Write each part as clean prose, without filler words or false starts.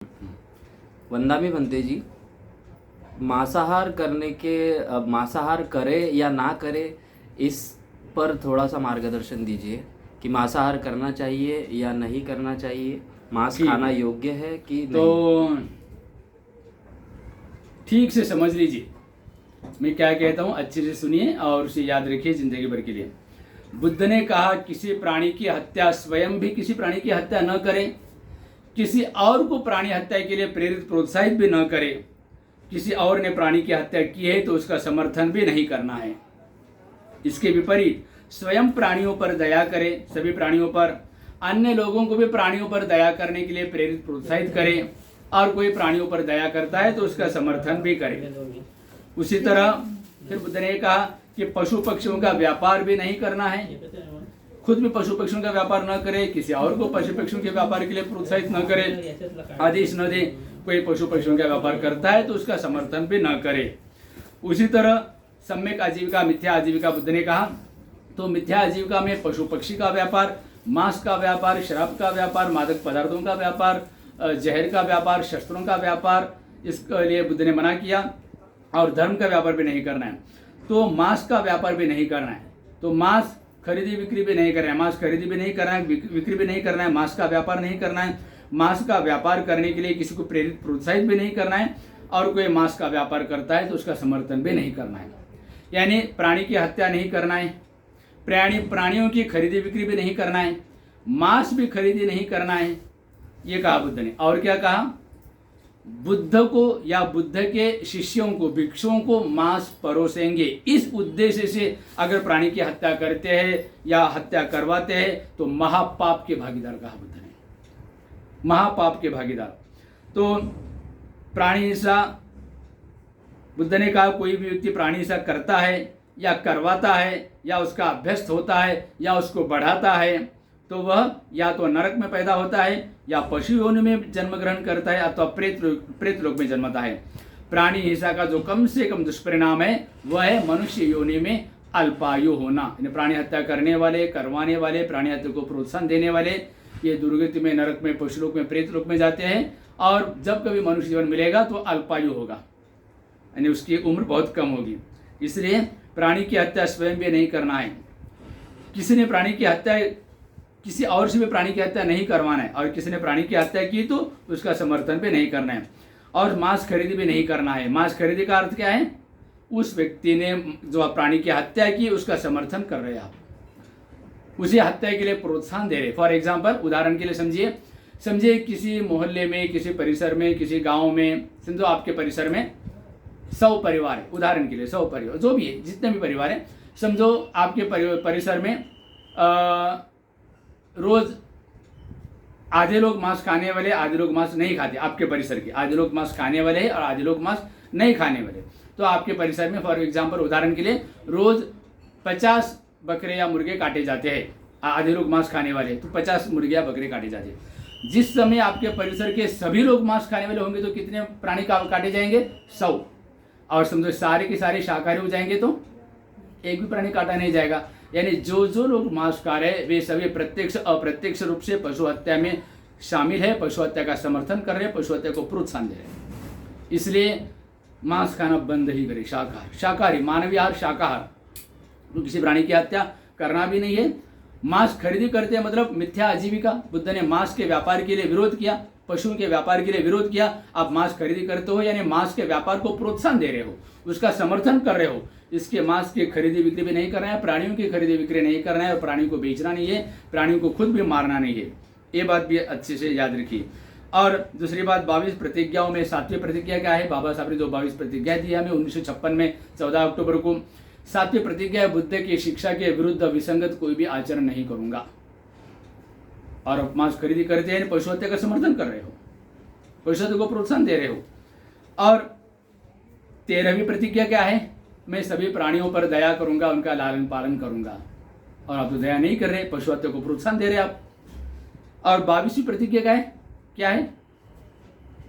वंदामी बनते जी, मांसाहार करने के मांसाहार करे या ना करे, इस पर थोड़ा सा मार्गदर्शन दीजिए कि मांसाहार करना चाहिए या नहीं करना चाहिए, मांस ठीक खाना है। योग्य है कि तो नहीं। ठीक से समझ लीजिए मैं क्या कहता हूँ, अच्छे से सुनिए और उसे याद रखिए जिंदगी भर के लिए। बुद्ध ने कहा किसी प्राणी की हत्या, स्वयं भी किसी प्राणी की हत्या न करे, किसी और को प्राणी हत्या के लिए प्रेरित प्रोत्साहित भी न करे, किसी और ने प्राणी की हत्या की है तो उसका समर्थन भी नहीं करना है। इसके विपरीत स्वयं प्राणियों पर दया करे, सभी प्राणियों पर, अन्य लोगों को भी प्राणियों पर दया करने के लिए प्रेरित प्रोत्साहित करे, और कोई प्राणियों पर दया करता है तो उसका समर्थन भी करे। उसी तरह फिर बुद्ध ने कहा कि पशु पक्षियों का व्यापार भी नहीं करना है, खुद भी पशु पक्षियों का व्यापार न करे, किसी और को पशु पक्षियों के व्यापार के लिए प्रोत्साहित न करे, आदेश न दे। कोई पशु पक्षियों का व्यापार करता है तो उसका समर्थन भी न करे। उसी तरह सम्यक आजीविका, मिथ्या आजीविका बुद्ध ने कहा, तो मिथ्या आजीविका में पशु पक्षी का व्यापार, मांस का व्यापार, शराब का व्यापार, मादक पदार्थों का व्यापार, जहर का व्यापार, शस्त्रों का व्यापार, इसके लिए बुद्ध ने मना किया। और धर्म का व्यापार भी नहीं करना है, तो मांस का व्यापार भी नहीं करना है, तो मांस खरीदी बिक्री भी नहीं करना है, मांस खरीदी भी नहीं करना है, बिक्री भी नहीं करना है, मांस का व्यापार नहीं करना है, मांस का व्यापार करने के लिए किसी को प्रेरित प्रोत्साहित भी नहीं करना है, और कोई मांस का व्यापार करता है तो उसका समर्थन भी नहीं करना है। यानी प्राणी की हत्या नहीं करना है, प्राणियों की खरीदी बिक्री भी नहीं करना है, मांस भी खरीदी नहीं करना है, ये कहा बुद्ध ने। और क्या कहा, बुद्ध को या बुद्ध के शिष्यों को, भिक्षुओं को मांस परोसेंगे, इस उद्देश्य से अगर प्राणी की हत्या करते हैं या हत्या करवाते हैं तो महापाप के भागीदार कहा बुद्ध ने, महापाप के भागीदार। तो प्राणी हिंसा, बुद्ध ने कहा कोई भी व्यक्ति प्राणी हिंसा करता है या करवाता है या उसका अभ्यस्त होता है या उसको बढ़ाता है तो वह या तो नरक में पैदा होता है या पशु योनि में जन्म ग्रहण करता है अथवा प्रेत लोक में जन्मता है। प्राणी हिंसा का जो कम से कम दुष्परिणाम है वह है मनुष्य योनि में अल्पायु होना। प्राणी हत्या करने वाले, करवाने वाले, प्राणी हत्या को प्रोत्साहन देने वाले, ये दुर्गति में, नरक में, पशु लोक में, प्रेत लोक में जाते हैं, और जब कभी मनुष्य जीवन मिलेगा तो अल्पायु होगा, यानी उसकी उम्र बहुत कम होगी। इसलिए प्राणी की हत्या स्वयं भी नहीं करना है, किसी ने प्राणी की हत्या, किसी और से भी प्राणी की हत्या नहीं करवाना है, और किसी ने प्राणी की हत्या की तो उसका समर्थन भी नहीं करना है, और मांस खरीदी भी नहीं करना है। मांस खरीदी का अर्थ क्या है, उस व्यक्ति ने जो प्राणी की हत्या की उसका समर्थन कर रहे हैं आप, उसे हत्या के लिए प्रोत्साहन दे रहे। फॉर एग्जाम्पल, उदाहरण के लिए समझिए किसी मोहल्ले में, किसी परिसर में, किसी गाँव में, समझो आपके परिसर में 100 परिवार है, उदाहरण के लिए 100 परिवार, जो भी है, जितने भी परिवार है, समझो आपके परिसर में रोज आधे लोग मांस खाने वाले, आधे लोग मांस नहीं खाते। आपके परिसर के आधे लोग मांस खाने वाले हैं और आधे लोग मांस नहीं खाने वाले। तो आपके परिसर में फॉर एग्जांपल, उदाहरण के लिए, रोज 50 बकरे या मुर्गे काटे जाते हैं, आधे लोग मांस खाने वाले, तो 50 मुर्गे या बकरे काटे जाते हैं। जिस समय आपके परिसर के सभी लोग मांस खाने वाले होंगे तो कितने प्राणी काटे जाएंगे, 100। और समझो सारे के सारे शाकाहारी हो जाएंगे तो एक भी प्राणी काटा नहीं जाएगा। यानी जो जो लोग मांस खा रहे हैं वे सभी प्रत्यक्ष अप्रत्यक्ष रूप से पशु हत्या में शामिल है, पशु हत्या का समर्थन कर रहे हैं, पशु हत्या को प्रोत्साहन दे रहे हैं। इसलिए मांस खाना बंद ही करें, शाकाहारी, मानवीय आहार, शाकाहार, तो किसी प्राणी की हत्या करना भी नहीं है। मांस खरीदी करते हैं मतलब मिथ्या आजीविका। बुद्ध ने मांस के व्यापार के लिए विरोध किया, पशुओं के व्यापार के लिए विरोध किया। आप मांस खरीदी करते हो यानी मांस के व्यापार को प्रोत्साहन दे रहे हो, उसका समर्थन कर रहे हो। इसके मांस की खरीदी बिक्री भी नहीं करना है, प्राणियों की खरीदी बिक्री नहीं करना है, और प्राणियों को बेचना नहीं है, प्राणियों को खुद भी मारना नहीं है। ये बात भी अच्छे से याद रखिए। और दूसरी बात, 22 प्रतिज्ञाओं में 7वीं प्रतिज्ञा क्या है, बाबा साहब ने जो 22 प्रतिज्ञा दी हमें 1956 में 14 अक्टूबर को, 7वीं प्रतिज्ञा है बुद्ध की शिक्षा के विरुद्ध विसंगत कोई भी आचरण नहीं करूंगा। और आप मांस खरीदी करते हैं, पशु हत्या का समर्थन कर रहे हो, पशु हत्या को प्रोत्साहन दे रहे हो। और 13वीं प्रतिज्ञा क्या है, मैं सभी प्राणियों पर दया करूंगा, उनका लालन पालन करूंगा। और आप तो दया नहीं कर रहे, पशु हत्या को प्रोत्साहन दे रहे आप। और 22वीं प्रतिज्ञा क्या है,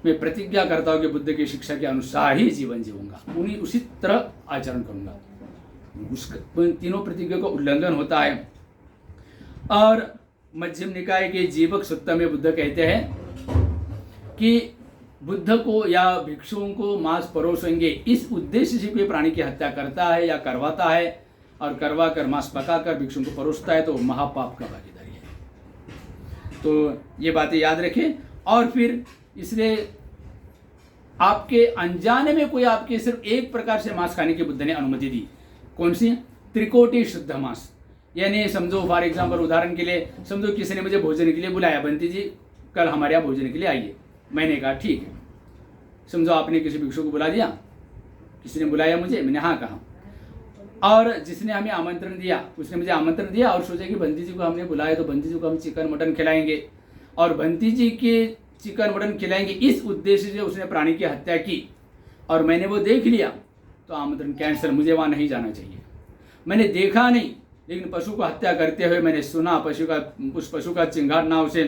मैं प्रतिज्ञा करता हूं कि बुद्ध की शिक्षा के अनुसार ही जीवन जीऊंगा, उसी तरह आचरण करूंगा। उन तीनों प्रतिज्ञा का उल्लंघन होता है। और मध्यम निकाय के जीवक सूत्र में बुद्ध कहते हैं कि बुद्ध को या भिक्षुओं को मांस परोसेंगे इस उद्देश्य से कोई प्राणी की हत्या करता है या करवाता है और करवा कर मांस पकाकर भिक्षुओं को परोसता है तो महापाप का भागीदारी है। तो ये बातें याद रखें। और फिर इसलिए आपके अनजाने में कोई आपके सिर्फ एक प्रकार से मांस खाने की बुद्ध ने अनुमति दी। कौन सी? त्रिकोटि शुद्ध मांस। यानी समझो फॉर एग्जाम्पल, उदाहरण के लिए समझो किसी ने मुझे भोजन के लिए बुलाया, बंटी जी कल हमारे यहाँ भोजन के लिए आइए। मैंने कहा ठीक है। समझो आपने किसी भिक्षु को बुला दिया, किसी ने बुलाया मुझे, मैंने हाँ कहा, और जिसने हमें आमंत्रण दिया उसने मुझे आमंत्रण दिया और सोचा कि बंटी जी को हमने बुलाया तो बंटी जी को हम चिकन मटन खिलाएंगे और बंटी जी के चिकन मटन खिलाएंगे इस उद्देश्य से उसने प्राणी की हत्या की और मैंने वो देख लिया तो आमंत्रण कैंसिल, मुझे वहाँ नहीं जाना चाहिए। मैंने देखा नहीं लेकिन पशु को हत्या करते हुए मैंने सुना, उस पशु का चिंगारना, उसे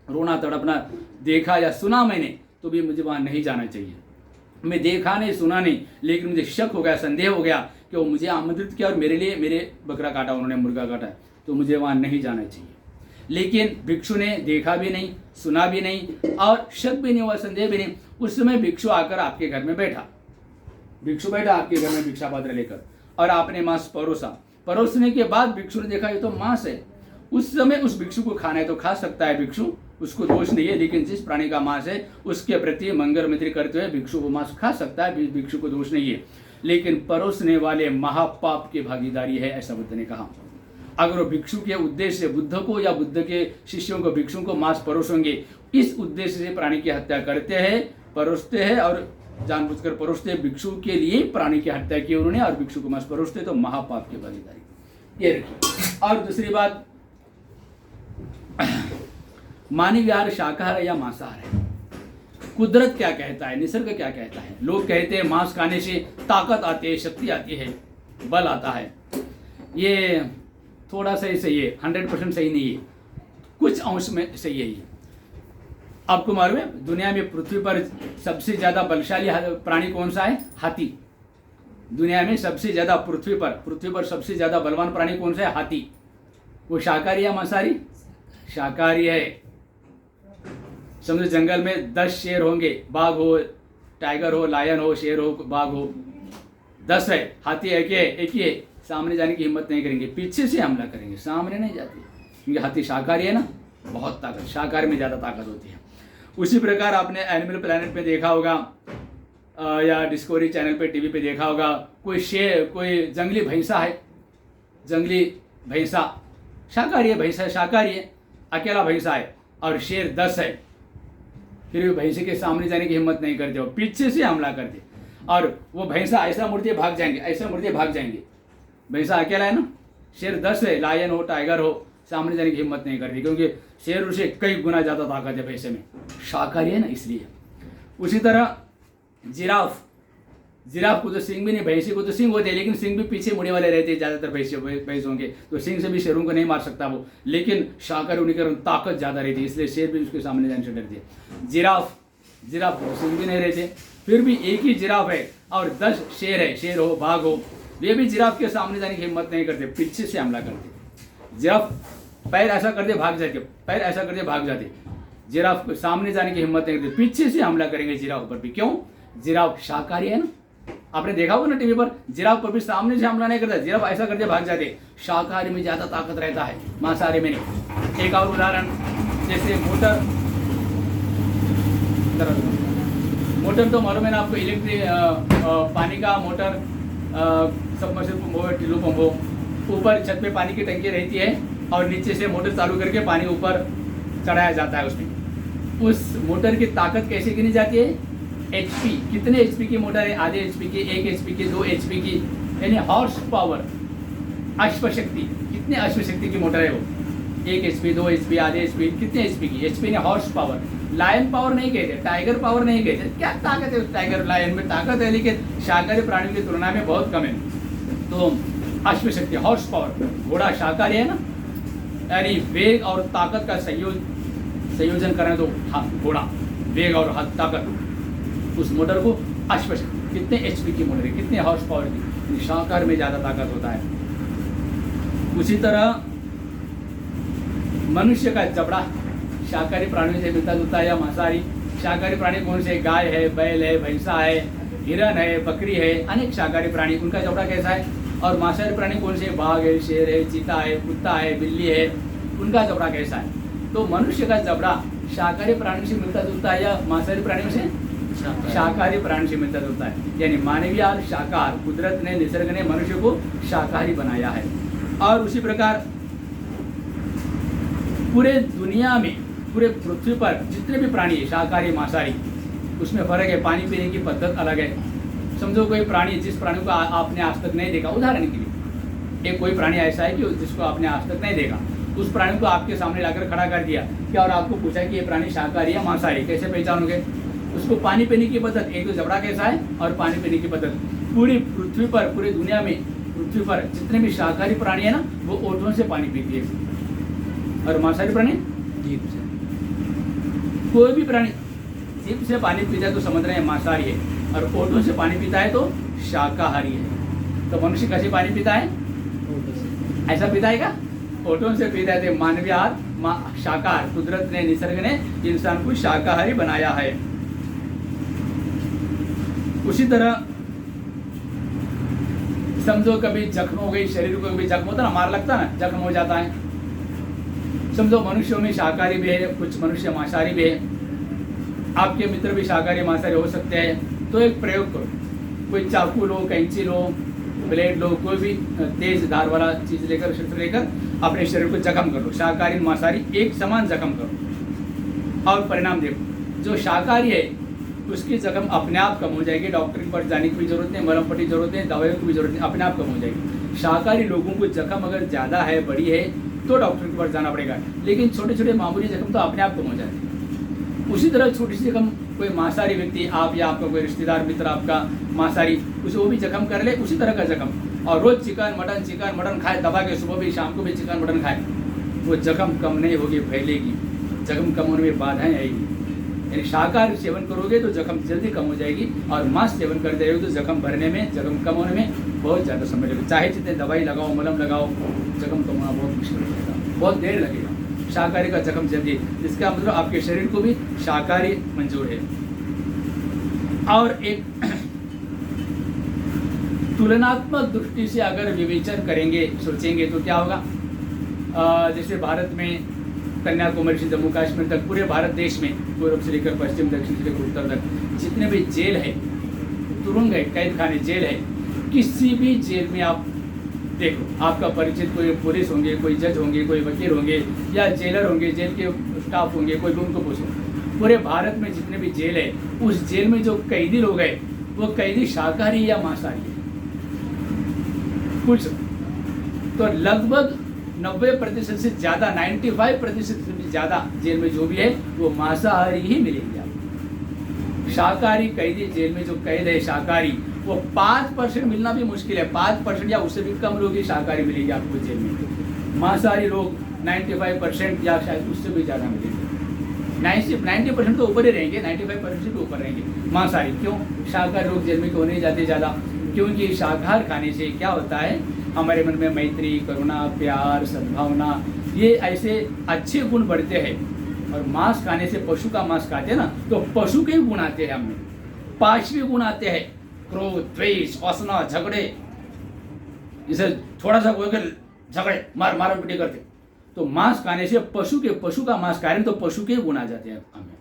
रोना तड़पना देखा या सुना मैंने, तो भी मुझे वहाँ नहीं जाना चाहिए। मैं देखा नहीं सुना नहीं लेकिन मुझे शक हो गया, संदेह हो गया कि वो मुझे आमंत्रित किया और मेरे लिए मेरे बकरा काटा, उन्होंने मुर्गा काटा, तो मुझे वहाँ नहीं जाना चाहिए। लेकिन भिक्षु ने देखा भी नहीं, सुना भी नहीं और शक भी नहीं हुआ, संदेह भी नहीं। उस समय भिक्षु आकर आपके घर में बैठा, भिक्षु बैठा आपके घर में भिक्षा पात्र लेकर और आपने मांस परोसा। परोसने के बाद भिक्षु ने देखा ये तो मांस है। उस समय उस भिक्षु को खाना है तो खा सकता है भिक्षु, उसको दोष नहीं है। लेकिन जिस प्राणी का मांस है उसके प्रति मंगल मित्र करते हुए भिक्षु वो मांस खा सकता है, भिक्षु को दोष नहीं है। लेकिन परोसने वाले महापाप की भागीदारी है, ऐसा बुद्ध ने कहा। अगर वो भिक्षु के उद्देश्य से बुद्ध को या बुद्ध के शिष्यों को, भिक्षुओं को मांस परोसेंगे इस उद्देश्य से प्राणी की हत्या करते हैं, परोसते हैं और जानबूझकर परोसते, भिक्षु के लिए प्राणी की हत्या की उन्होंने और भिक्षु को मांस परोसते, तो महापाप की भागीदारी। ये रखिए। और दूसरी बात, मानव विहार शाकाहार या मांसाहार है। कुदरत क्या कहता है, निसर्ग क्या कहता है? लोग कहते हैं मांस खाने से ताकत आती है, शक्ति आती है, बल आता है। ये थोड़ा सा ही सही है, 100% सही नहीं है, कुछ अंश में सही है। ये आपको मालूम है दुनिया में पृथ्वी पर सबसे ज्यादा बलशाली प्राणी कौन सा है? हाथी। दुनिया में सबसे ज्यादा पृथ्वी पर सबसे ज्यादा बलवान प्राणी कौन सा है? हाथी। वो शाकाहारी या मांसाहारी? शाकाहारी है। समझो जंगल में 10 शेर होंगे, बाघ हो, टाइगर हो, लायन हो, शेर हो, बाघ हो, 10 है, हाथी एक ही है। सामने जाने की हिम्मत नहीं करेंगे, पीछे से हमला करेंगे, सामने नहीं जाते, क्योंकि हाथी शाकाहारी है ना, बहुत ताकत, शाकाहारी में ज़्यादा ताकत होती है। उसी प्रकार आपने एनिमल प्लैनेट पे देखा होगा या डिस्कवरी चैनल पे, टीवी पे देखा होगा, कोई शेर, कोई जंगली भैंसा है, जंगली भैंसा शाकाहारी है, भैंसा शाकाहारी है, अकेला भैंसा है और शेर 10 है, फिर भी भैंसे के सामने जाने की हिम्मत नहीं करते, हो पीछे से हमला करते और वो भैंसा ऐसा मुड़ते भाग जाएंगे, ऐसा मुड़ते भाग जाएंगे। भैंसा अकेला है ना, शेर 10 है, लायन हो, टाइगर हो, सामने जाने की हिम्मत नहीं करती, क्योंकि शेर उसे कई गुना ज़्यादा ताकत है भैंसे में, शाकाहारी है ना इसलिए। उसी तरह जिराफ को तो सिंग भी नहीं, भैंसे को तो सिंग होते हैं लेकिन सिंग भी पीछे मुड़े वाले रहते हैं ज़्यादातर भैंसों के, तो सिंग से भी शेरों को नहीं मार सकता वो, लेकिन शाकाहारी होने के कारण ताकत ज़्यादा रहती है, इसलिए शेर भी उसके सामने जाने से डरते हैं। जिराफ सिंग भी नहीं रहते, फिर भी एक ही जिराफ है और 10 शेर है, शेर हो, बाघ हो, वे भी जिराफ के सामने जाने की हिम्मत नहीं करते, पीछे से हमला करते। जिराफ पैर ऐसा करते भाग जाते, पैर ऐसा करते भाग जाते, जिराफ को सामने जाने की हिम्मत नहीं करते, पीछे से हमला करेंगे जिराफ पर भी। क्यों? जिराफ शाकाहारी है ना, आपने देखा होगा ना टीवी पर, जिराफ पर भी सामने से हमला नहीं करता, जिराफ ऐसा करते भाग जाते। शाकाहारी में ज्यादा ताकत रहता है, मांसाहारी में नहीं। एक और उदाहरण, जैसे मोटर तो मालूम है ना आपको, इलेक्ट्रिक पानी का मोटर, सबमर्सिबल पंप हो, टिल्लू पंप हो, ऊपर छत पे पानी की टंकी रहती है और नीचे से मोटर चालू करके पानी ऊपर चढ़ाया जाता है उसमें। उस मोटर की ताकत कैसे गिनी जाती है? HP। कितने HP की मोटर है? आधे HP की, 1 HP की, 2 HP की, यानी हॉर्स पावर, अश्वशक्ति। कितने अश्वशक्ति की मोटर है वो? 1 HP, 2 HP, आधे HP, कितने HP की? HP ने हॉर्स पावर। लायन पावर नहीं कहते, टाइगर पावर नहीं कहते। क्या ताकत है उस टाइगर लायन में? ताकत है लेकिन शाकाहारी प्राणियों की तुलना में बहुत कम है। तो अश्वशक्ति, हॉर्स पावर। घोड़ा शाकाहारी है ना, यानी वेग और ताकत का संयोजन करें तो घोड़ा, वेग और ताकत, उस मोटर को अश्वशक्ति। कितने HP की मोटर है, कितने हॉर्स पावर की? शाकाहार में ज़्यादा ताकत होता है। उसी तरह मनुष्य का जबड़ा शाकाहारी प्राणियों से मिलता जुलता है या मांसाहारी? शाकाहारी प्राणी कौन से? गाय है, बैल है, भैंसा है, हिरन है, बकरी है, अनेक शाकाहारी प्राणी, उनका जबड़ा कैसा है? और मांसाहारी प्राणी कौन से? बाघ है, शेर है, चीता है, कुत्ता है, बिल्ली है, उनका जबड़ा कैसा है? तो मनुष्य का जबड़ा शाकाहारी प्राणी से मिलता जुलता है या मांसाहारी प्राणियों से? शाकाहारी प्राणी से मिलता जुलता है। यानी मानवीय और शाकाहार, कुदरत ने, निसर्ग ने मनुष्य को शाकाहारी बनाया है। और उसी प्रकार पूरे दुनिया में, पूरे पृथ्वी पर जितने भी प्राणी है, शाकाहारी मांसाहारी, उसमें फर्क है। पानी पीने की पद्धत अलग है। समझो कोई प्राणी, जिस प्राणी को आपने आज तक नहीं देखा, उदाहरण के लिए एक कोई प्राणी ऐसा है कि जिसको आपने आज तक नहीं देखा, उस प्राणी को आपके सामने लाकर खड़ा कर दिया क्या, और आपको पूछा कि ये प्राणी शाकाहारी या मांसाहारी, कैसे पहचानोगे? उसको पानी पीने की पद्धत, एक तो जबड़ा कैसा है और पानी पीने की पद्धत। पूरी पृथ्वी पर, पूरी दुनिया में, पृथ्वी पर जितने भी शाकाहारी प्राणी है ना, वो ओठों से पानी पीती है। और मांसाहारी प्राणी जीभ से। कोई भी प्राणी जीभ से पानी पीता है तो समझ रहे हैं मांसाहारी है, और ओठों से पानी पीता है तो शाकाहारी है। तो मनुष्य कैसे पानी पीता है? ऐसा पीता है क्या? ओठों से पीता है। तो मानवीय शाकाहार, कुदरत ने, निसर्ग ने इंसान को शाकाहारी बनाया है। उसी तरह समझो कभी जख्म हो गई, शरीर को कभी जख्म होता ना, मार लगता ना, जख्म हो जाता है। समझो मनुष्यों में शाकाहारी भी है, कुछ मनुष्य मांसाहारी भी है। आपके मित्र भी शाकाहारी मांसाहारी हो सकते हैं। तो एक प्रयोग करो, कोई चाकू लो, कैंची लो, ब्लेड लो, कोई भी तेज धार वाला चीज लेकर, शस्त्र लेकर अपने शरीर को जख्म कर लो। शाकाहारी मांसाहारी एक समान जख्म करो और परिणाम देखो। जो शाकाहारी है उसकी जख्म अपने आप कम हो जाएगी, डॉक्टर के पास जाने की भी जरूरत नहीं, मलम पट्टी जरूरत नहीं, दवाइयों की भी जरूरत नहीं, अपने आप कम हो जाएगी। शाकाहारी लोगों को जख्म अगर ज़्यादा है, बड़ी है, तो डॉक्टर के पास जाना पड़ेगा, लेकिन छोटे छोटे मामूली जख्म तो अपने आप कम हो जाते हैं। उसी तरह छोटी सी जख्म कोई मांसाहारी व्यक्ति, आप या आपका कोई रिश्तेदार मित्र आपका मांसाहारी, उसे वो भी जख्म कर ले, उसी तरह का जख्म, और रोज चिकन मटन खाए, दबा के सुबह भी शाम को भी चिकन मटन खाए, वो जख्म कम नहीं होगी, फैलेगी, जख्म कम होने में बाधाएं आएगी। यानी शाकाहारी सेवन करोगे तो जख्म जल्दी कम हो जाएगी, और मांस सेवन करते रहोगे तो जख्म भरने में, जख्म कम होने में बहुत ज़्यादा समय लगेगा। चाहे जितने दवाई लगाओ, मलम लगाओ, जख्म कम होना बहुत मुश्किल हो जाएगा, बहुत देर लगेगा। शाकाहारी का जख्म जल्दी, जिसका मतलब आपके शरीर को भी शाकाहारी मंजूर है। और एक तुलनात्मक दृष्टि से अगर विवेचन करेंगे, सोचेंगे तो क्या होगा? जैसे भारत में कन्याकुमारी से जम्मू कश्मीर तक, पूरे भारत देश में, पूर्व से लेकर पश्चिम, दक्षिण से लेकर उत्तर तक, जितने भी जेल है, तुरुंग है, कैद खाने, जेल है, किसी भी जेल में आप देखो, आपका परिचित कोई पुलिस होंगे, कोई जज होंगे, कोई वकील होंगे, या जेलर होंगे, जेल के स्टाफ होंगे, कोई भी उनको पूछो। पूरे भारत में जितने भी जेल है, उस जेल में जो कैदी लोग हैं, वो कैदी शाकाहारी या मांसाहारी है? कुछ तो लगभग 90% से ज़्यादा, 95% से भी ज़्यादा जेल में जो भी है वो मांसाहारी ही मिलेंगे आपको। शाकाहारी कैदी जेल में जो कैद है शाकाहारी, वो 5% मिलना भी मुश्किल है। 5% या उससे भी कम लोग ही शाकाहारी मिलेंगे आपको जेल में। मांसाहारी लोग 95% या शायद उससे भी ज़्यादा मिलेंगे। 90% तो ऊपर ही रहेंगे, 95% से भी ऊपर रहेंगे मांसाहारी। क्यों? शाकाहारी लोग जेल में क्यों नहीं जाते ज़्यादा? क्योंकि शाकाहार खाने से क्या होता है, हमारे मन में मैत्री, करुणा, प्यार, सद्भावना, ये ऐसे अच्छे गुण बढ़ते हैं। और मांस खाने से, पशु का मांस खाते हैं ना, तो पशु के गुण आते हैं हमें, पांचवें गुण आते हैं, क्रोध, द्वेष, वासना, झगड़े। इसे थोड़ा सा कोई झगड़े, मार पीटी करते, तो मांस खाने से, पशु का मांस खाने तो पशु के गुण आ जाते हैं हमें।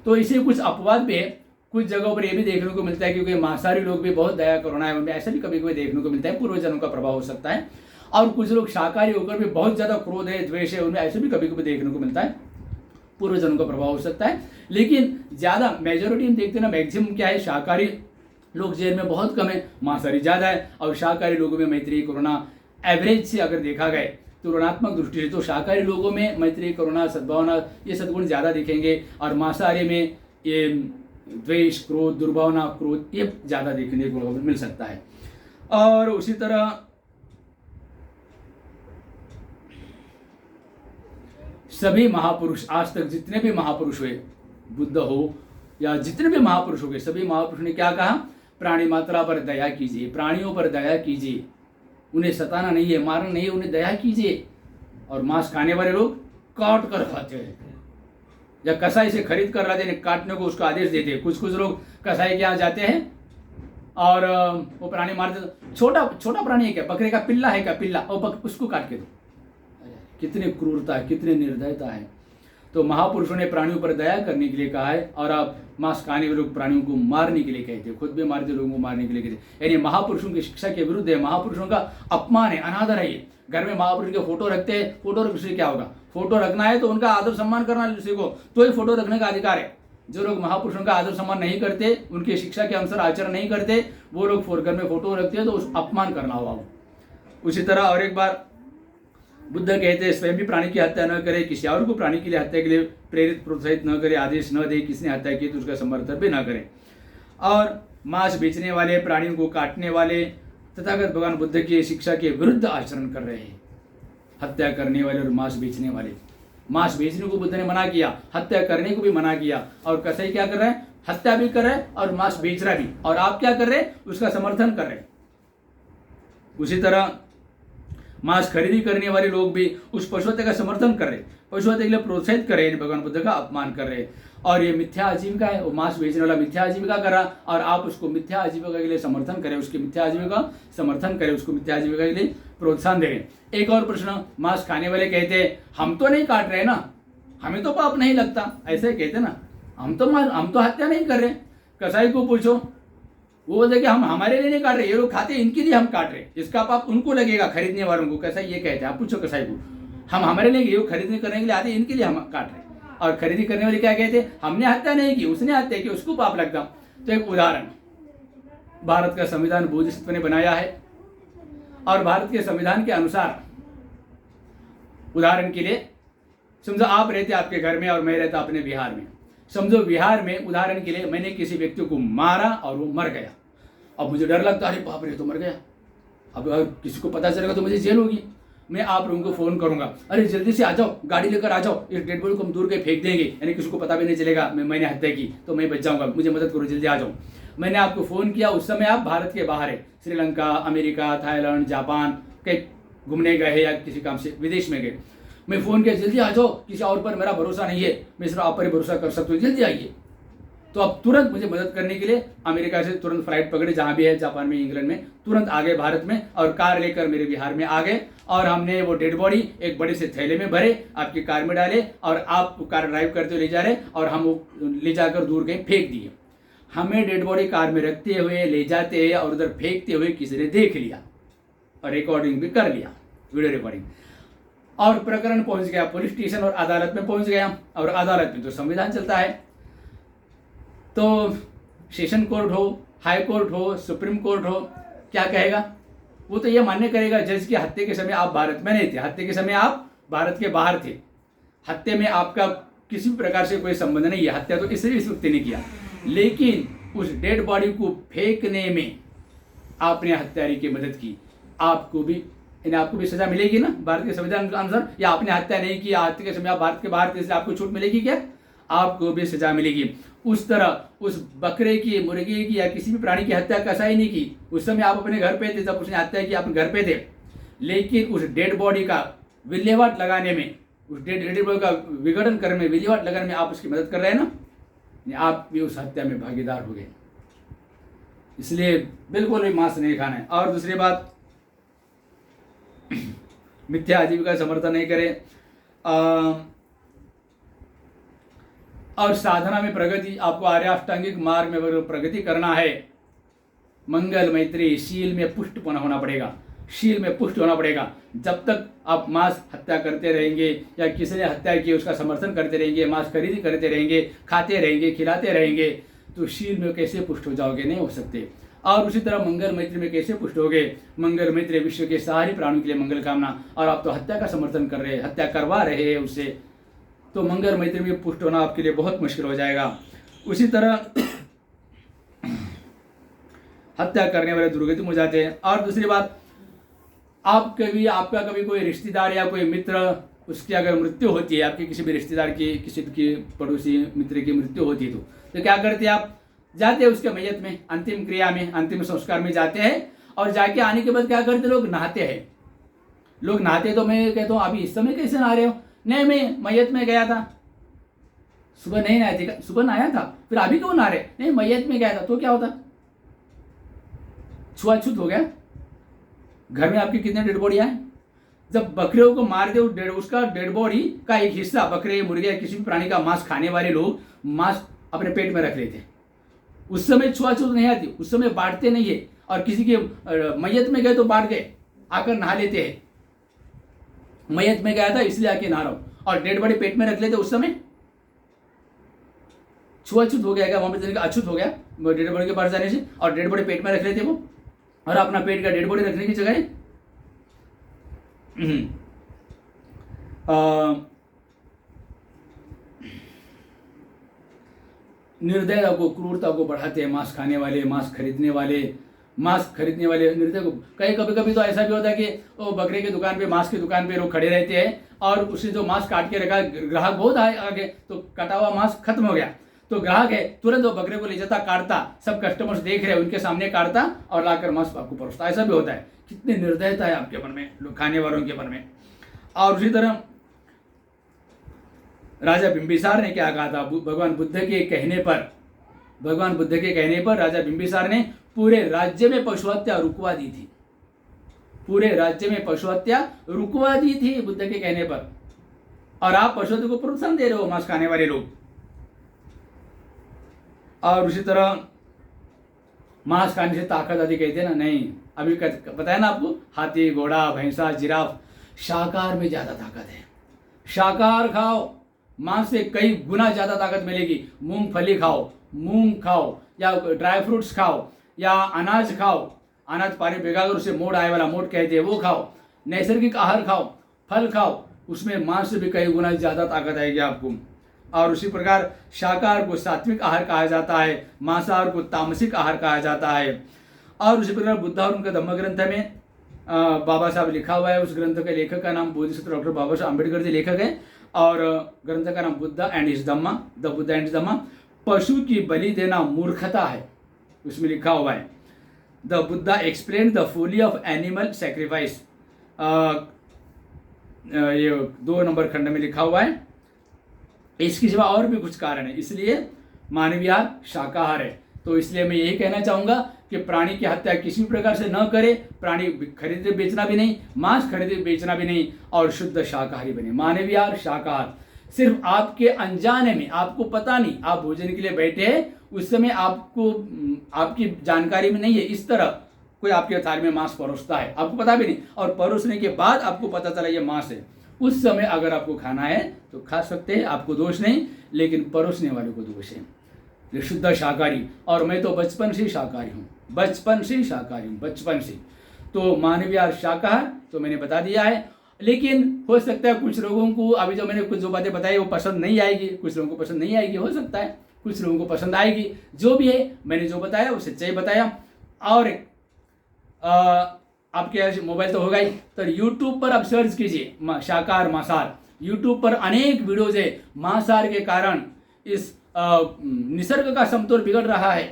तो इसे कुछ अपवाद भी है, कुछ जगहों पर ये भी देखने को मिलता है, क्योंकि मांसाहारी लोग भी बहुत दया करुणा है उनमें, ऐसा भी कभी कभी देखने को मिलता है, पूर्वजन्मों का प्रभाव हो सकता है। और कुछ लोग शाकाहारी होकर भी बहुत ज़्यादा क्रोध है, द्वेष है उनमें, ऐसे भी कभी कभी देखने को मिलता है, पूर्वजन्मों का प्रभाव हो सकता है। लेकिन ज़्यादा मेजोरिटी हम देखते हैं ना, मैक्सिमम क्या है, शाकाहारी लोग जेल में बहुत कम है, मांसाहारी ज़्यादा है। और शाकाहारी लोगों में मैत्री, करुणा, एवरेज से अगर देखा गया तुलनात्मक दृष्टि से, तो शाकाहारी लोगों में मैत्री, करुणा, सद्भावना, ये सद्गुण ज़्यादा दिखेंगे, और मांसाहारी में ये द्वेष, क्रोध, दुर्भावना, क्रोध, ये ज़्यादा देखने को मिल सकता है। और उसी तरह सभी महापुरुष, आज तक जितने भी महापुरुष हुए, बुद्ध हो या जितने भी महापुरुष हो गए, सभी महापुरुष ने क्या कहा? प्राणी मात्रा पर दया कीजिए, प्राणियों पर दया कीजिए, उन्हें सताना नहीं है, मारना नहीं है, उन्हें दया कीजिए। और मांस खाने वाले लोग काट कर खाते हैं, या कसाई से खरीद कर लाते हैं काटने को, उसको आदेश देते हैं। कुछ कुछ लोग कसाई के यहाँ जाते हैं और वो प्राणी मार देते। छोटा छोटा प्राणी है क्या, बकरे का पिल्ला है क्या, पिल्ला, और उसको काट के दो। कितनी क्रूरता है, कितनी निर्दयता है। तो महापुरुषों ने प्राणियों पर दया करने के लिए कहा है, और आप मांस खाने वाले लोग प्राणियों को मारने के लिए कहते हैं, खुद भी मारते लोगों को मारने के लिए कहते हैं। यानी महापुरुषों की शिक्षा के विरुद्ध है, महापुरुषों का अपमान है, अनादर है ये। घर में महापुरुष के फोटो रखते हैं, फोटो रखने से क्या होगा? फोटो रखना है तो उनका आदर सम्मान करना किसी को, तो ही फोटो रखने का अधिकार है। जो लोग महापुरुषों का आदर सम्मान नहीं करते, उनकी शिक्षा के अनुसार आचरण नहीं करते, वो लोग घर में फोटो रखते हैं तो उस अपमान करना होगा। उसी तरह और एक बार बुद्ध कहते हैं स्वयं भी प्राणी की हत्या न करे, किसी और को प्राणी के लिए हत्या के लिए प्रेरित प्रोत्साहित न करे, आदेश न दे, किसने हत्या की तो उसका समर्थन भी न करे। और मांस बेचने वाले, प्राणियों को काटने वाले तथागत भगवान बुद्ध की शिक्षा के विरुद्ध आचरण कर रहे हैं। हत्या करने वाले और मांस बेचने वाले, मांस बेचने को बुद्ध ने मना किया, हत्या करने को भी मना किया। और कसाई क्या कर रहे हैं? हत्या भी कर रहे हैं और मांस बेच रहा भी, और आप क्या कर रहे हैं? उसका समर्थन कर रहे हैं। उसी तरह मांस खरीदी करने वाले लोग भी उस पशु हत्या का समर्थन कर रहे, पशु हत्या के लिए प्रोत्साहित कर रहे हैं, भगवान बुद्ध का अपमान कर रहे हैं। और ये मिथ्या आजीविका है, वो मांस बेचने वाला मिथ्या आजीविका कर रहा, और आप उसको मिथ्या आजीविका के लिए समर्थन करें, उसकी मिथ्या आजीविका समर्थन करें, उसको मिथ्या आजीविका के लिए प्रोत्साहन दे रहे हैं। एक और प्रश्न, मांस खाने वाले कहते हैं हम तो नहीं काट रहे ना, हमें तो पाप नहीं लगता, ऐसे कहते ना, हम तो हत्या नहीं कर रहे। कसाई को पूछो, वो बोलते कि हम हमारे लिए नहीं काट रहे, ये लोग खाते इनके लिए हम काट रहे, इसका पाप उनको लगेगा, खरीदने वालों को। कसाई ये कहते हैं, आप पूछो कसाई को, हम हमारे लिए, ये खरीदने करने के लिए आते, इनके लिए हम काट रहे। और खरीदी करने वाले क्या कहते हैं? हमने हत्या नहीं की, उसने हत्या की, उसको पाप लगता। तो एक उदाहरण, भारत का संविधान बोधिसत्व ने बनाया है, और भारत के संविधान के अनुसार, उदाहरण के लिए समझो आप रहते आपके घर में और मैं रहता अपने बिहार में। समझो बिहार में उदाहरण के लिए मैंने किसी व्यक्ति को मारा और वो मर गया। अब मुझे डर लगता है, अरे बाप रे तो मर गया, अब अगर किसी को पता चलेगा तो मुझे जेल होगी। मैं आप लोगों को फोन करूंगा, अरे जल्दी से आ जाओ, गाड़ी लेकर आ जाओ, इस डेड बॉडी को हम दूर के फेंक देंगे, यानी किसी को पता भी नहीं चलेगा मैंने हत्या की, तो मैं बच जाऊंगा, मुझे मदद करो, जल्दी आ जाओ। मैंने आपको फोन किया, उस समय आप भारत के बाहर है, श्रीलंका, अमेरिका, थाईलैंड, जापान कहीं घूमने गए या किसी काम से विदेश में गए। मैं फोन किया, जल्दी आ जाओ, किसी और पर मेरा भरोसा नहीं है, मैं सिर्फ आप पर ही भरोसा कर सकता हूँ, जल्दी आइए। तो अब तुरंत मुझे मदद करने के लिए अमेरिका से तुरंत फ्लाइट पकड़े, जहां भी है, जापान में, इंग्लैंड में, तुरंत आ गए भारत में, और कार लेकर मेरे बिहार में आ गए, और हमने वो डेड बॉडी एक बड़े से थैले में भरे, आपकी कार में डाले, और आप कार ड्राइव करते हुए ले जा रहे, और हम वो ले जाकर दूर कहीं फेंक दिए। हमें डेड बॉडी कार में रखते हुए, ले जाते और उधर फेंकते हुए किसी ने देख लिया, और रिकॉर्डिंग भी कर लिया, वीडियो रिकॉर्डिंग, और प्रकरण पहुंच गया पुलिस स्टेशन और अदालत में पहुंच गया। और अदालत में तो संविधान चलता है, तो सेशन कोर्ट हो, हाई कोर्ट हो, सुप्रीम कोर्ट हो, क्या कहेगा? वो तो ये मान्य करेगा जज की हत्या के समय आप भारत में नहीं थे, हत्या के समय आप भारत के बाहर थे, हत्या में आपका किसी भी प्रकार से कोई संबंध नहीं है, हत्या तो इसलिए इस व्यक्ति ने किया, लेकिन उस डेड बॉडी को फेंकने में आपने हत्यारे की मदद की, आपको भी सजा मिलेगी ना भारत के संविधान के अनुसार। या आपने हत्या नहीं की, हत्या के समय आप भारत के बाहर थे, इसलिए आपको छूट मिलेगी क्या? आपको भी सजा मिलेगी। उस तरह उस बकरे की, मुर्गी की या किसी भी प्राणी की हत्या कसाई नहीं की, उस समय आप अपने घर पे थे, जब उसने हत्या की आप घर पे थे, लेकिन उस डेड बॉडी का विल्हेवाट लगाने में, उस डेड बॉडी का विघटन करने में, विल्हेवाट लगाने में आप उसकी मदद कर रहे हैं ना, आप भी उस हत्या में भागीदार हो गए। इसलिए बिल्कुल भी मांस नहीं खाना है। और दूसरी बात, मिथ्या आजीविका का समर्थन नहीं करें, और साधना में प्रगति, आपको आर्याष्टांगिक मार्ग में अगर प्रगति करना है, मंगल मैत्री शील में पुष्टपन होना पड़ेगा, शील में पुष्ट होना पड़ेगा। जब तक आप मांस हत्या करते रहेंगे या किसी ने हत्या की उसका समर्थन करते रहेंगे, मांस खरीदी करते रहेंगे, खाते रहेंगे, खिलाते रहेंगे, तो शील में कैसे पुष्ट हो जाओगे? नहीं हो सकते। और उसी तरह मंगल मैत्री में कैसे पुष्ट होगे? मंगल मैत्री विश्व के सारे प्राणियों के लिए मंगल कामना, और आप तो हत्या का समर्थन कर रहे हैं, हत्या करवा रहे हैं उससे, तो मंगल मैत्री में पुष्ट होना आपके लिए बहुत मुश्किल हो जाएगा। उसी तरह हत्या करने वाले दुर्गति में हो जाते हैं। और दूसरी बात, आपका कभी कोई रिश्तेदार या कोई मित्र, उसकी अगर मृत्यु होती है, आपके किसी भी रिश्तेदार की, किसी की पड़ोसी मित्र की मृत्यु होती है, तो क्या करते हैं? आप जाते हैं उसके मैयत में, अंतिम क्रिया में, अंतिम संस्कार में जाते हैं, और जाके आने के बाद क्या करते? लोग नहाते हैं। लोग नहाते, तो मैं कहता हूँ अभी इस समय कैसे नहा रहे हो? नहीं, मैं मैयत में गया था, सुबह नहीं नहाए थे, सुबह नहाया था, फिर अभी क्यों नहा रहे? नहीं, मैयत में गया था, तो क्या होता? छुआछूत हो गया। घर में आपकी कितने डेड बॉडियां हैं? जब बकरियों को मार दे, उसका डेड बॉडी का एक हिस्सा, बकरे, मुर्गे या किसी भी प्राणी का मांस खाने वाले लोग मांस अपने पेट में रख लेते हैं। उस समय छुआछूत नहीं आती, उस समय बांटते नहीं है। और किसी के मैयत में गए तो बांट गए, आकर नहा लेते हैं। मैयत में गया था इसलिए आके नहा रहा हूं, और डेड बॉडी पेट में रख लेते उस समय। छुआछूत हो गया क्या? वहां पर अछूत हो गया डेड बॉडी के पास जाने से, और डेड बॉडी पेट में रख लेते वो, और अपना पेट का डेड बॉडी रखने की जगह निर्दयता को, क्रूरता को बढ़ाते हैं मांस खाने वाले, मांस खरीदने वाले निर्दय को। कभी कभी तो ऐसा भी होता है कि वो बकरे की दुकान पे, मांस की दुकान पे लोग खड़े रहते हैं, और उसने जो मांस काट के रखा, ग्राहक बहुत आगे, तो कटा हुआ मांस खत्म हो गया, तो ग्राहक है तुरंत वो बकरे को ले जाता, काटता, सब कस्टमर्स देख रहे हैं, उनके सामने काटता और लाकर मांस आपको परोसता। ऐसा भी होता है। कितनी निर्दयता है आपके मन में, लोग खाने वालों के मन में। और उसी तरह राजा बिंबिसार ने क्या कहा था? भगवान बुद्ध के कहने पर राजा बिंबिसार ने पूरे राज्य में पशु हत्या रुकवा दी थी। पूरे राज्य में पशु हत्या रुकवा दी थी बुद्ध के कहने पर। और आप पशु हत्या को प्रोत्साहन दे रहे हो, मांस खाने वाले लोग। और उसी तरह मांस खाने से ताकत आदि कहते हैं ना, नहीं, अभी बताया ना आपको, हाथी, घोड़ा, भैंसा, जिराफ, शाकाहार में ज्यादा ताकत है। शाकाहार खाओ, मांस से कई गुना ज्यादा ताकत मिलेगी। मूंगफली खाओ, मूंग खाओ, या ड्राई फ्रूट्स खाओ, या अनाज खाओ, अनाज पानी भिगाकर उसे मोड़ आए वाला मोड़ कहते हैं, वो खाओ। नैसर्गिक आहार खाओ, फल खाओ, उसमें मांस से भी कई गुना ज्यादा ताकत आएगी आपको। और उसी प्रकार शाकाहार को सात्विक आहार कहा जाता है, मांसाहार को तामसिक आहार कहा जाता है। और उसी प्रकार बुद्ध और उनका धम्म ग्रंथ में बाबा साहब लिखा हुआ है। उस ग्रंथ के लेखक का नाम बोधिसत्व डॉक्टर बाबा साहब अम्बेडकर जी लेखक है, और ग्रंथ का नाम Buddha and his Dhamma, the Buddha and his Dhamma. पशु की बलि देना मूर्खता है, उसमें लिखा हुआ है। The Buddha explain the folly of animal sacrifice, ये 2 नंबर खंड में लिखा हुआ है। इसके सिवा और भी कुछ कारण है, इसलिए मानवीय शाकाहार है। तो इसलिए मैं यही कहना चाहूंगा कि प्राणी की हत्या किसी भी प्रकार से न करे, प्राणी खरीदे बेचना भी नहीं, मांस खरीदे बेचना भी नहीं, और शुद्ध शाकाहारी बने। मानवीय शाकाहार सिर्फ आपके अनजाने में, आपको पता नहीं, आप भोजन के लिए बैठे हैं, उस समय आपको, आपकी जानकारी में नहीं है, इस तरह कोई आपके थाली में मांस परोसता है, आपको पता भी नहीं, और परोसने के बाद आपको पता चला ये मांस है, उस समय अगर आपको खाना है तो खा सकते हैं, आपको दोष नहीं, लेकिन परोसने वाले को दोष है। ये शुद्ध शाकाहारी, और मैं तो बचपन से शाकाहारी हूँ, बचपन से। तो मानवीय शाकाहार तो मैंने बता दिया है, लेकिन हो सकता है कुछ लोगों को अभी जो मैंने कुछ जो बातें बताई वो पसंद नहीं आएगी, कुछ लोगों को पसंद नहीं आएगी, हो सकता है कुछ लोगों को पसंद आएगी। जो भी है, मैंने जो बताया वो सच्चाई बताया। और आपके मोबाइल तो होगा ही, तो यूट्यूब पर आप सर्च कीजिए शाकाहार मांसाहार। यूट्यूब पर अनेक वीडियोज है, मांसाहार के कारण इस निसर्ग का समतोल बिगड़ रहा है।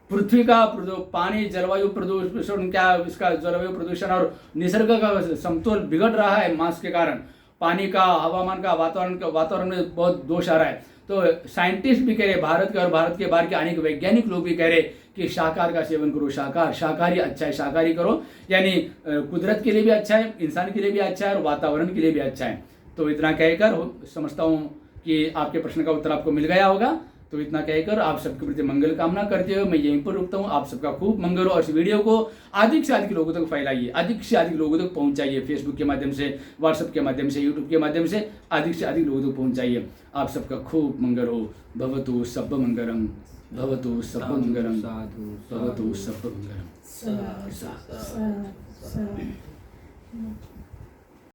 पृथ्वी का पानी, जलवायु प्रदूषण, क्या इसका जलवायु प्रदूषण और निसर्ग का समतोल बिगड़ रहा है मांस के कारण। पानी का, हवामान का, वातावरण में बहुत दोष आ रहा है। तो साइंटिस्ट भी कह रहे, भारत के और भारत के बाहर के अनेक वैज्ञानिक लोग भी कह रहे कि शाकाहार का सेवन करो, शाकाहारी अच्छा है, शाकाहारी करो, यानी कुदरत के लिए भी अच्छा है, इंसान के लिए भी अच्छा है, और वातावरण के लिए भी अच्छा है। तो इतना कहकर समझता हूँ कि आपके प्रश्न का उत्तर आपको मिल गया होगा। तो इतना कहकर आप सबके प्रति मंगल कामना करते हुए मैं यहीं पर रुकता हूँ। आप सबका खूब मंगल हो, और इस वीडियो को अधिक से अधिक लोगों तक फैलाइए, अधिक से अधिक लोगों तक पहुँचाइए, फेसबुक के माध्यम से, व्हाट्सएप के माध्यम से, यूट्यूब के माध्यम से अधिक लोगों तक पहुँचाइए। आप सबका खूब मंगल हो। भवतु सब मंगलम, भवतु सब मंगलम, भवतु सब मंगलम।